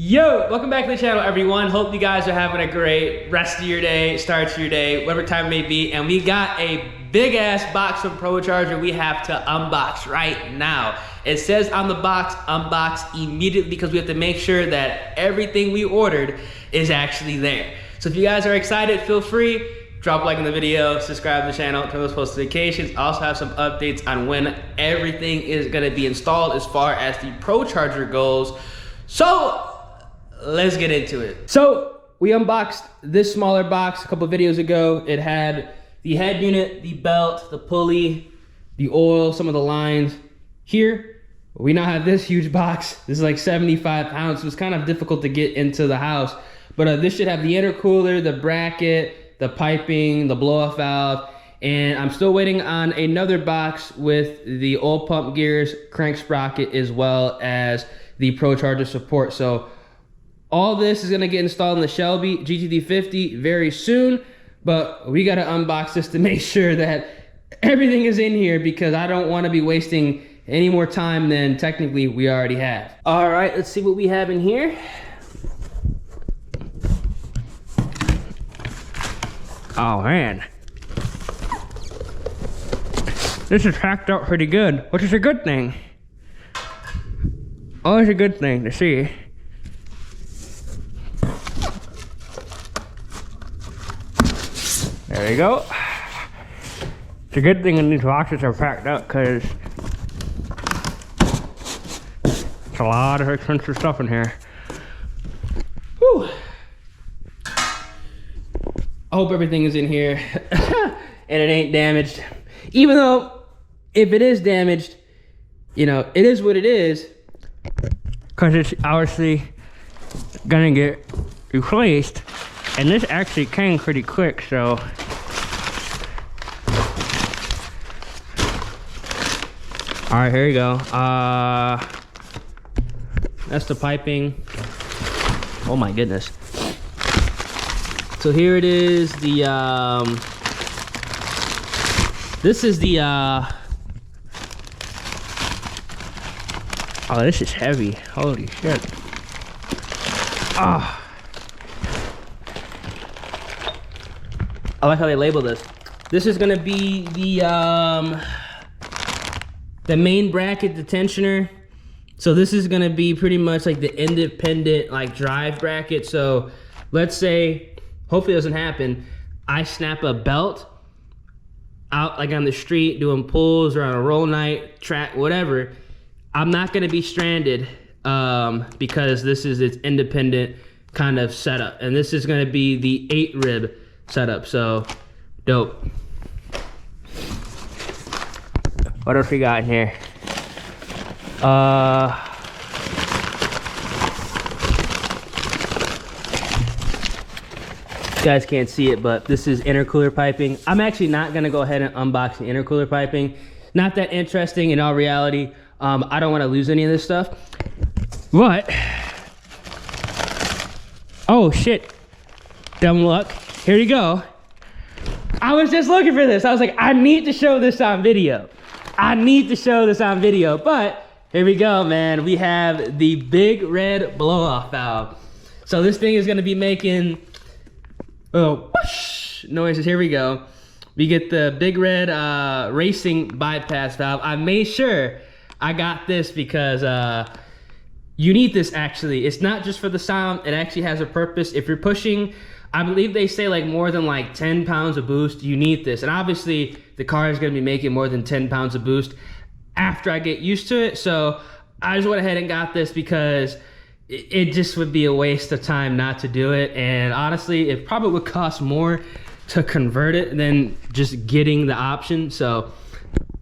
Yo, welcome back to the channel, everyone. Hope you guys are having a great rest of your day, start to your day, whatever time it may be. And we got a big ass box from PROCHARGER we have to unbox right now. It says on the box, unbox immediately, because we have to make sure that everything we ordered is actually there. So if you guys are excited, feel free, drop a like in the video, subscribe to the channel, turn those post notifications. Also have some updates on when everything is gonna be installed as far as the PROCHARGER goes. So let's get into it. So we unboxed this smaller box a couple videos ago. It had the head unit, the belt, the pulley, the oil, some of the lines. Here, we now have this huge box. This is like 75 pounds, so it's kind of difficult to get into the house. But this should have the intercooler, the bracket, the piping, the blow-off valve, and I'm still waiting on another box with the oil pump gears, crank sprocket, as well as the PROCHARGER support. So all this is gonna get installed in the Shelby GT350 very soon, but we gotta unbox this to make sure that everything is in here, because I don't wanna be wasting any more time than technically we already have. All right, let's see what we have in here. Oh man. This is packed up pretty good, which is a good thing. Always a good thing to see. There you go. It's a good thing when these boxes are packed up, because it's a lot of expensive stuff in here. Whew. I hope everything is in here and it ain't damaged. Even though if it is damaged, you know, it is what it is, because it's obviously gonna get replaced. And this actually came pretty quick, so. All right, here you go. That's the piping. Oh my goodness. So here it is, the, this is the, oh, this is heavy. Holy shit. Ah. I like how they label this. This is gonna be the main bracket, the tensioner. So this is gonna be pretty much like the independent like drive bracket. So let's say, hopefully it doesn't happen, I snap a belt out like on the street doing pulls or on a roll night, track, whatever. I'm not gonna be stranded because this is its independent kind of setup. And this is gonna be the 8-rib setup, so dope. What else we got in here? You guys can't see it, but this is intercooler piping. I'm actually not gonna go ahead and unbox the intercooler piping. Not that interesting in all reality. I don't wanna lose any of this stuff. But, oh shit, dumb luck. Here you go. I was just looking for this. I was like, I need to show this on video. I need to show this on video. But here we go, man. We have the big red blow-off valve. So this thing is gonna be making whoosh noises. Here we go. We get the big red racing bypass valve. I made sure I got this because you need this actually. It's not just for the sound. It actually has a purpose. If you're pushing, I believe they say like more than like 10 pounds of boost, you need this. And obviously the car is gonna be making more than 10 pounds of boost after I get used to it. So I just went ahead and got this because it just would be a waste of time not to do it. And honestly, it probably would cost more to convert it than just getting the option. So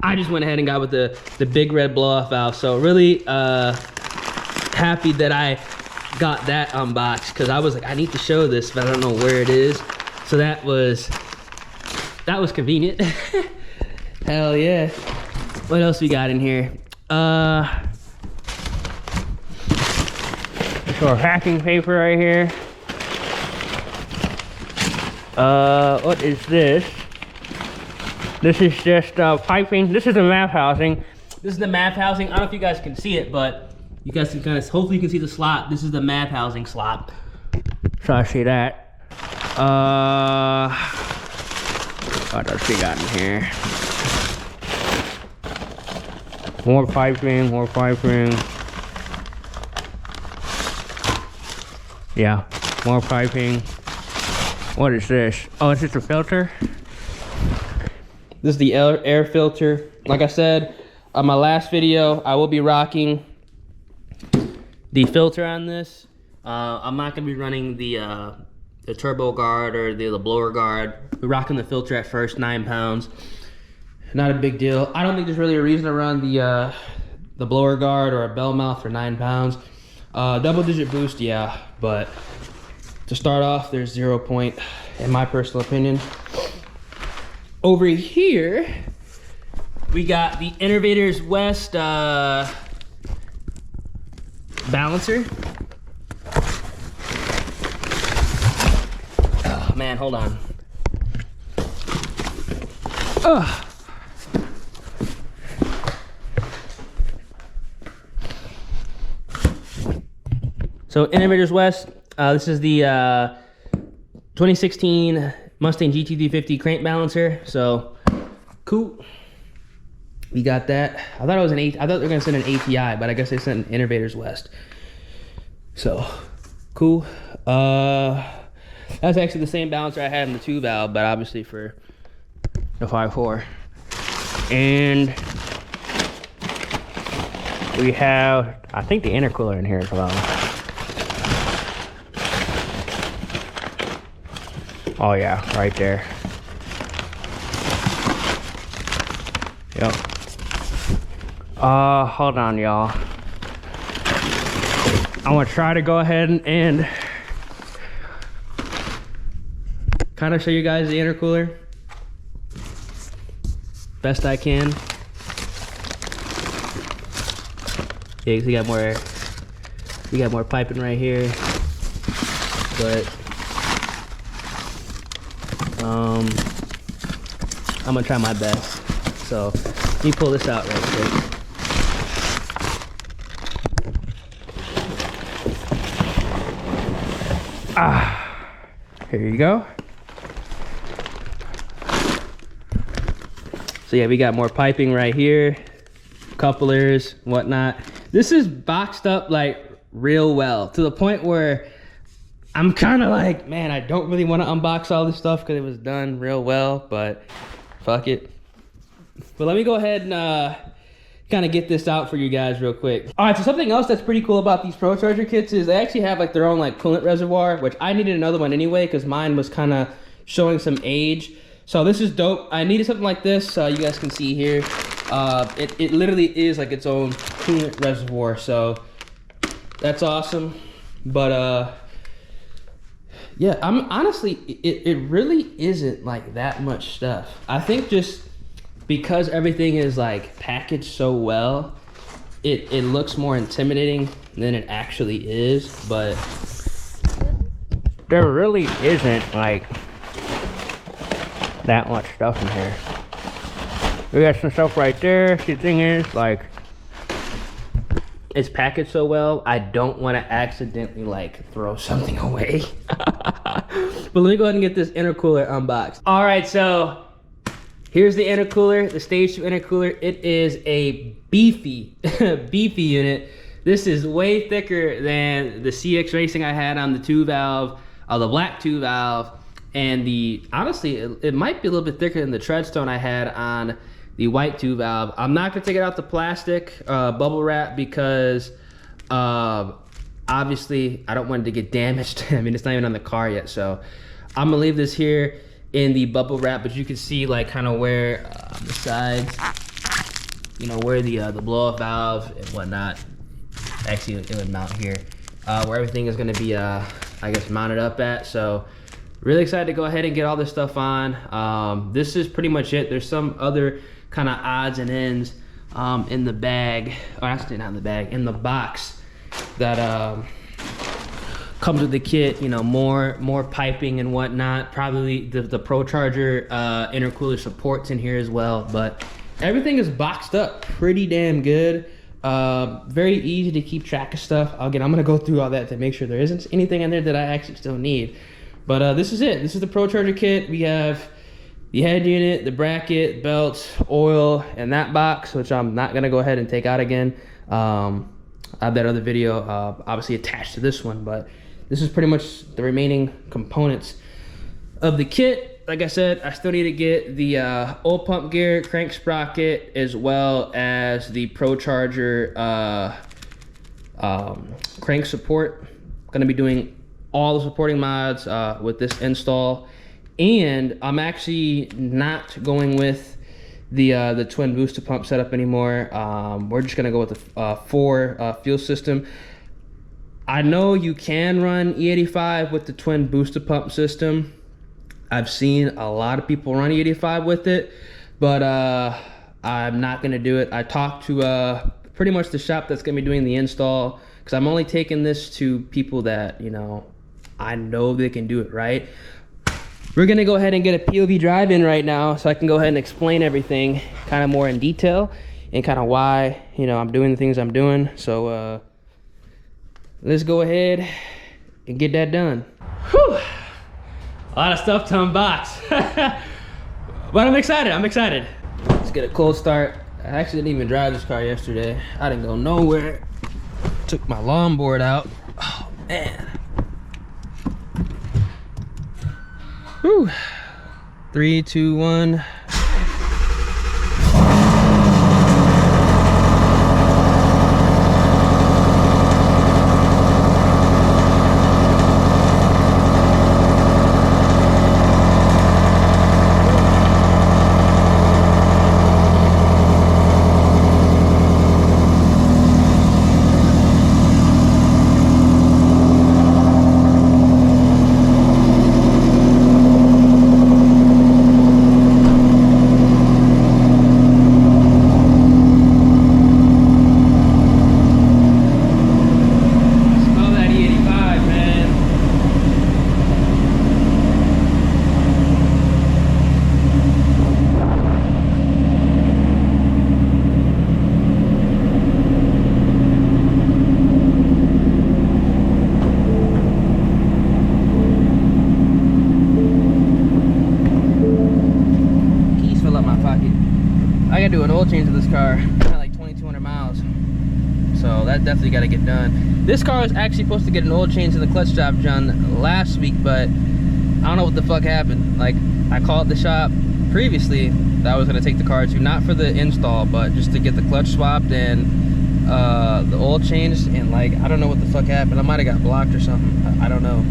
I just went ahead and got with the big red blow-off valve. So really happy that I got that unboxed, because I was like, I need to show this, but I don't know where it is. So that was convenient. Hell yeah. What else we got in here? So packing paper right here. What is this? This is just piping. This is the map housing. This is the map housing. I don't know if you guys can see it, but You guys can kind of, hopefully you can see the slot. This is the map housing slot. So I see that. What else we got in here? More piping, more piping. Yeah, more piping. What is this? Oh, is this a filter? This is the air filter. Like I said on my last video, I will be rocking the filter on this. I'm not gonna be running the turbo guard or the blower guard. We're rocking the filter at first, 9 pounds. Not a big deal. I don't think there's really a reason to run the blower guard or a bell mouth for 9 pounds. Double digit boost, yeah, but to start off, there's 0 point, in my personal opinion. Over here, we got the Innovators West balancer. Oh man, hold on. Ugh. So Innovators West, this is the 2016 Mustang GT350 crank balancer. So cool. We got that. I thought it was I thought they were gonna send an ATI, but I guess they sent an Innovators West. So cool. That's actually the same balancer I had in the 2 valve, but obviously for the 5.4. And we have, I think, the intercooler in here as well. Oh yeah, right there. Yep. Hold on, y'all. I'm gonna try to go ahead and kind of show you guys the intercooler best I can. Yeah, we got more piping right here, but I'm gonna try my best. So let me pull this out right quick. Here you go. So yeah, we got more piping right here, couplers, whatnot. This is boxed up like real well, to the point where I'm kind of like, man, I don't really want to unbox all this stuff because it was done real well, but fuck it. But let me go ahead and kind of get this out for you guys real quick. All right, so something else that's pretty cool about these ProCharger kits is they actually have like their own like coolant reservoir, which I needed another one anyway because mine was kind of showing some age. So this is dope. I needed something like this. You guys can see here. It literally is like its own coolant reservoir, so that's awesome. But yeah, I'm honestly, it really isn't like that much stuff. I think just because everything is like packaged so well, it looks more intimidating than it actually is, but there really isn't like that much stuff in here. We got some stuff right there. The thing is, like, it's packaged so well, I don't want to accidentally like throw something away. But let me go ahead and get this intercooler unboxed. All right, so here's the intercooler, the Stage 2 intercooler. It is a beefy, beefy unit. This is way thicker than the CX Racing I had on the 2 valve, the black 2 valve, and the, honestly, it might be a little bit thicker than the Treadstone I had on the white 2 valve. I'm not gonna take it out the plastic bubble wrap because obviously I don't want it to get damaged. I mean, it's not even on the car yet, so I'm gonna leave this here in the bubble wrap, but you can see like kind of where the sides, you know, where the blow-off valve and whatnot, actually it would mount here, where everything is gonna be I guess mounted up at. So really excited to go ahead and get all this stuff on. This is pretty much it. There's some other kind of odds and ends in the bag, or actually not in the bag, in the box that comes with the kit. You know, more piping and whatnot. Probably the ProCharger intercooler supports in here as well. But everything is boxed up pretty damn good. Very easy to keep track of stuff. Again, I'm gonna go through all that to make sure there isn't anything in there that I actually still need. But this is it. This is the ProCharger kit. We have the head unit, the bracket, belts, oil, and that box, which I'm not gonna go ahead and take out again. I have that other video obviously attached to this one, but this is pretty much the remaining components of the kit. Like I said, I still need to get the oil pump gear, crank sprocket, as well as the ProCharger crank support. Gonna be doing all the supporting mods with this install. And I'm actually not going with the twin booster pump setup anymore. We're just gonna go with the 4 fuel system. I know you can run E85 with the twin booster pump system. I've seen a lot of people run E85 with it, but I'm not gonna do it. I talked to pretty much the shop that's gonna be doing the install, because I'm only taking this to people that, you know, I know they can do it right. We're gonna go ahead and get a POV drive in right now so I can go ahead and explain everything kind of more in detail and kind of why, you know, I'm doing the things I'm doing. So let's go ahead and get that done. Whew. A lot of stuff to unbox. But I'm excited, I'm excited. Let's get a cold start. I actually didn't even drive this car yesterday. I didn't go nowhere. Took my longboard out. Oh man. Whew. 3, 2, 1. I gotta do an oil change to this car. Got like 2,200 miles, so that definitely got to get done. This car was actually supposed to get an oil change in the clutch job done last week, but I don't know what the fuck happened. Like, I called the shop previously that I was gonna take the car to, not for the install, but just to get the clutch swapped and the oil changed, and like, I don't know what the fuck happened. I might have got blocked or something. I don't know.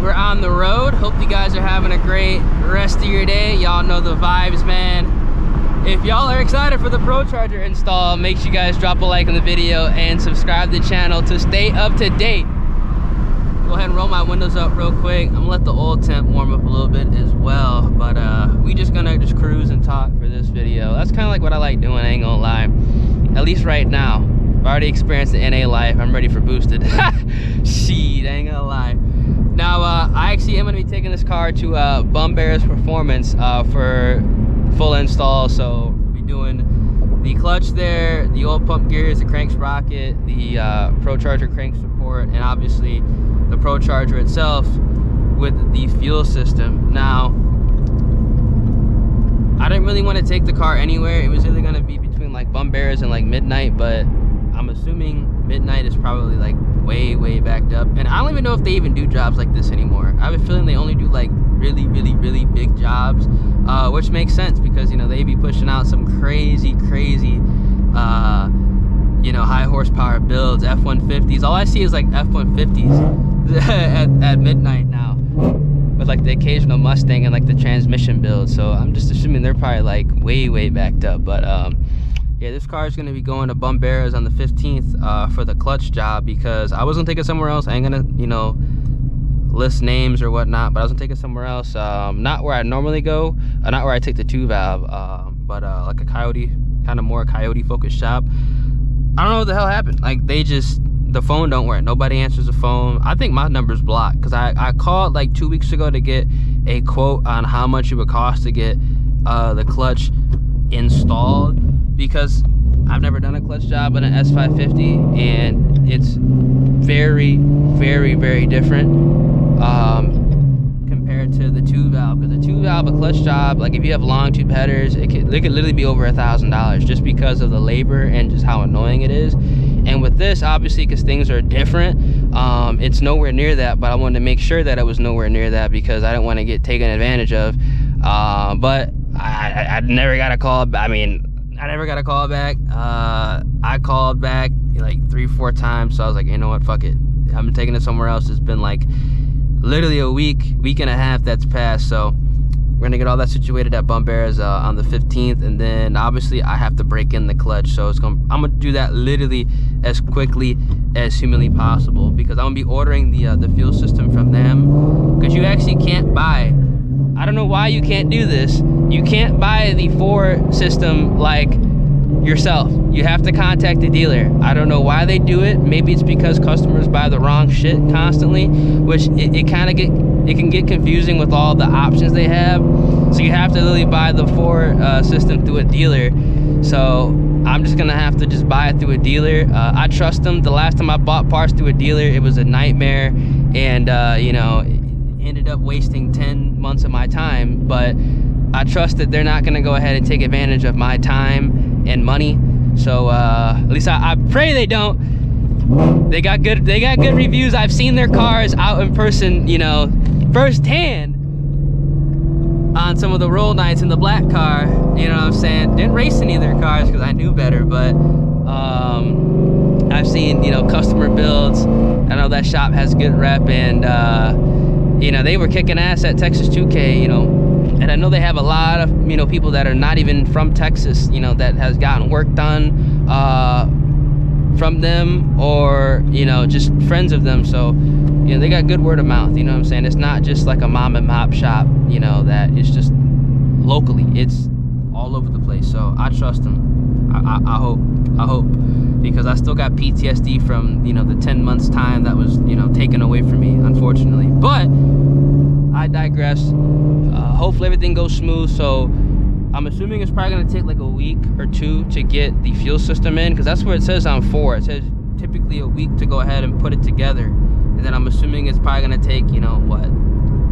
We're on the road. Hope you guys are having a great rest of your day. Y'all know the vibes, man. If y'all are excited for the ProCharger install, make sure you guys drop a like on the video and subscribe to the channel to stay up to date. Go ahead and roll my windows up real quick. I'm gonna let the oil temp warm up a little bit as well, but we just gonna cruise and talk for this video. That's kind of like what I like doing, I ain't gonna lie. At least right now. I've already experienced the NA life. I'm ready for boosted. Shit, I ain't gonna lie. Now, I actually am going to be taking this car to Bum Bears Performance for full install. So we'll be doing the clutch there, the oil pump gears, the crank sprocket, the ProCharger crank support, and obviously the ProCharger itself with the fuel system. Now, I didn't really want to take the car anywhere. It was either going to be between like Bum Bears and like Midnight, but I'm assuming Midnight is probably like way backed up, and I don't even know if they even do jobs like this anymore. I have a feeling they only do like really big jobs, which makes sense because, you know, they be pushing out some crazy you know, high horsepower builds, F-150s. All I see is like F-150s at Midnight now, with like the occasional Mustang and like the transmission build. So I'm just assuming they're probably like way backed up. But yeah, this car is going to be going to Bum Bears on the 15th for the clutch job, because I was going to take it somewhere else. I ain't going to, you know, list names or whatnot, but I was going to take it somewhere else. Not where I normally go, not where I take the 2-valve, but like a Coyote, kind of more Coyote focused shop. I don't know what the hell happened. Like, they just the phone don't work. Nobody answers the phone. I think my number's blocked because I called like 2 weeks ago to get a quote on how much it would cost to get the clutch installed, because I've never done a clutch job in an S550 and it's very, very, very different compared to the 2-valve. Because the 2-valve, a clutch job, like if you have long tube headers, it could literally be over $1,000 just because of the labor and just how annoying it is. And with this, obviously, because things are different, it's nowhere near that. But I wanted to make sure that it was nowhere near that because I didn't want to get taken advantage of. But I never got a call. I mean, I never got a call back. I called back like 3-4 times, so I was like, you know what, fuck it, I'm taking it somewhere else. It's been like literally a week and a half that's passed, so we're gonna get all that situated at Bump Bears on the 15th, and then obviously I have to break in the clutch, so I'm gonna do that literally as quickly as humanly possible, because I'm gonna be ordering the fuel system from them, because you actually can't buy, I don't know why you can't do this, you can't buy the 4 system like yourself. You have to contact the dealer. I don't know why they do it. Maybe it's because customers buy the wrong shit constantly, which it can get confusing with all the options they have. So you have to literally buy the 4 system through a dealer. So I'm just gonna have to just buy it through a dealer. I trust them. The last time I bought parts through a dealer, it was a nightmare, and you know, ended up wasting 10 months of my time. But I trust that they're not gonna go ahead and take advantage of my time and money. So at least I pray they don't. They got good reviews. I've seen their cars out in person, you know, firsthand on some of the roll nights in the black car, you know what I'm saying? Didn't race any of their cars because I knew better, but I've seen, you know, customer builds. I know that shop has good rep, and you know, they were kicking ass at Texas 2K, you know. And I know they have a lot of, you know, people that are not even from Texas, you know, that has gotten work done from them, or, you know, just friends of them. So, you know, they got good word of mouth, you know what I'm saying? It's not just like a mom and pop shop, you know, that it's just locally. It's all over the place. So I trust them. I hope, because I still got PTSD from, you know, the 10 months time that was, you know, taken away from me, unfortunately. But I digress. Hopefully everything goes smooth. So I'm assuming it's probably gonna take like a week or 2 to get the fuel system in, because that's where it says on 4. It says typically a week to go ahead and put it together, and then I'm assuming it's probably gonna take, you know, what,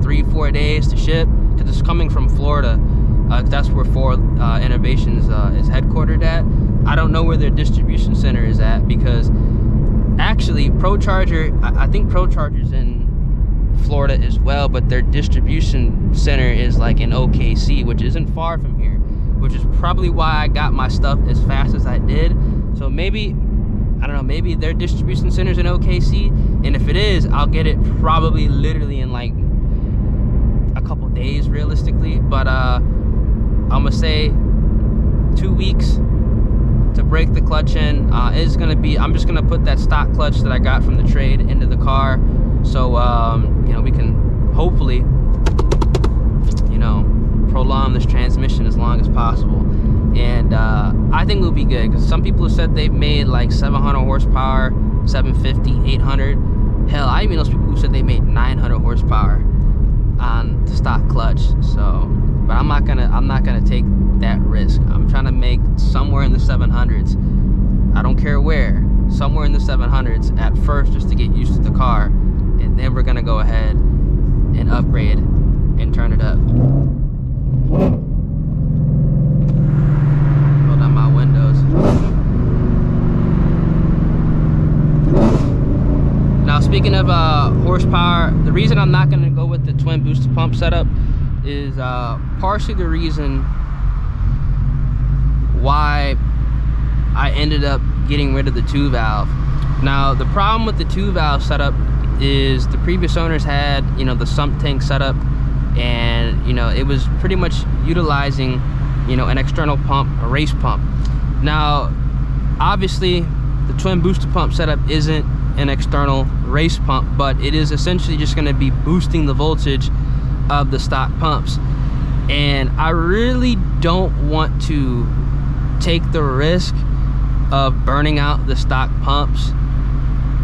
3-4 days to ship, because it's coming from Florida. That's where Ford Innovations is headquartered at. I don't know where their distribution center is at, because actually ProCharger, I think ProCharger's in Florida as well, but their distribution center is like in OKC, which isn't far from here, which is probably why I got my stuff as fast as I did. So maybe, I don't know, maybe their distribution center's in OKC, and if it is, I'll get it probably literally in like a couple days realistically. But I'm gonna say 2 weeks to break the clutch in. Is gonna be, I'm just gonna put that stock clutch that I got from the trade into the car, so you know, we can hopefully, you know, prolong this transmission as long as possible. And I think we'll be good, because some people have said they've made like 700 horsepower, 750, 800. Hell, I even know some people who said they made 900 horsepower on the stock clutch. So, but I'm not gonna take that risk. I'm trying to make somewhere in the 700s. I don't care where, somewhere in the 700s at first, just to get used to the car, and then we're gonna go ahead and upgrade and turn it up. Roll down my windows. Now, speaking of horsepower, the reason I'm not gonna go with the twin booster pump setup is partially the reason why I ended up getting rid of the 2-valve. Now, the problem with the 2-valve setup is the previous owners had, you know, the sump tank setup, and, you know, it was pretty much utilizing, you know, an external pump, a race pump. Now, obviously, the twin booster pump setup isn't an external race pump, but it is essentially just going to be boosting the voltage of the stock pumps. And I really don't want to take the risk of burning out the stock pumps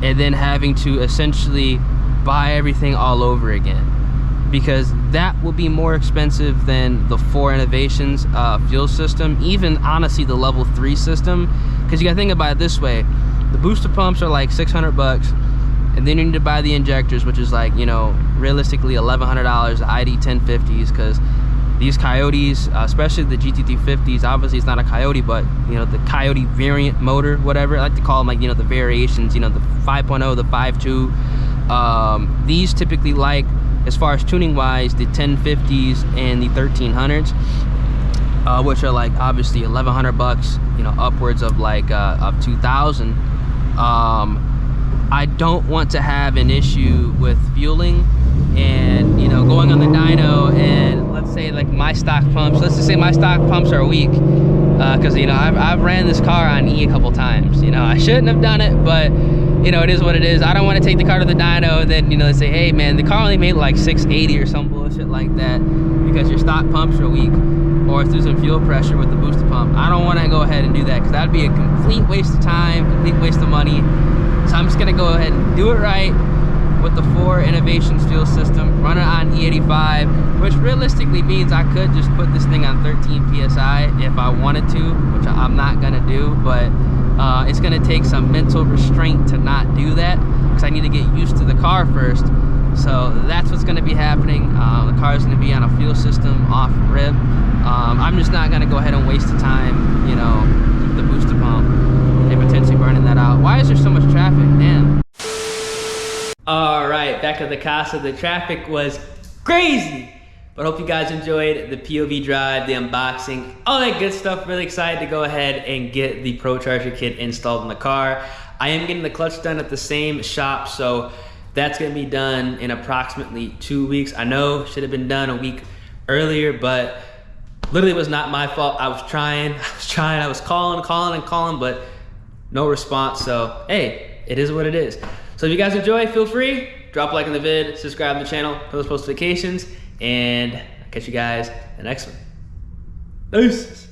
and then having to essentially buy everything all over again, because that will be more expensive than the 4 Innovations fuel system, even honestly the level 3 system. Because you gotta think about it this way: the booster pumps are like 600 bucks, and then you need to buy the injectors, which is like, you know, realistically $1,100, the ID 1050s, because these Coyotes, especially the GT350s, obviously it's not a Coyote, but you know, the Coyote variant motor, whatever I like to call them, like, you know, the variations, you know, the 5.0, the 5.2, these typically, like, as far as tuning wise, the 1050s and the 1300s, which are like obviously 1,100 bucks, you know, upwards of like of 2,000. I don't want to have an issue with fueling and, you know, going on the dyno, and let's say like my stock pumps, let's just say my stock pumps are weak, because you know, I've ran this car on E a couple times. You know, I shouldn't have done it, but you know, it is what it is. I don't want to take the car to the dyno and then, you know, they say, hey man, the car only made like 680 or some bullshit like that because your stock pumps are weak, or through some fuel pressure with the booster pump. I don't want to go ahead and do that, because that'd be a complete waste of time, complete waste of money. So I'm just gonna go ahead and do it right with the 4 Innovations fuel system, run it on E85, which realistically means I could just put this thing on 13 PSI if I wanted to, which I'm not gonna do, but it's gonna take some mental restraint to not do that, because I need to get used to the car first. So that's what's gonna be happening. The car is gonna be on a fuel system off rib. I'm just not gonna go ahead and waste the time, you know, the booster pump and potentially burning that out. Why is there so much traffic? Damn. All right, back at the casa. The traffic was crazy, but hope you guys enjoyed the POV drive, the unboxing, all that good stuff. Really excited to go ahead and get the ProCharger kit installed in the car. I am getting the clutch done at the same shop, so that's gonna be done in approximately 2 weeks. I know should have been done a week earlier, but literally it was not my fault. I was trying, I was calling, but no response. So hey, it is what it is. So if you guys enjoy, feel free, drop a like on the vid, subscribe to the channel, post notifications, and I'll catch you guys in the next one. Peace.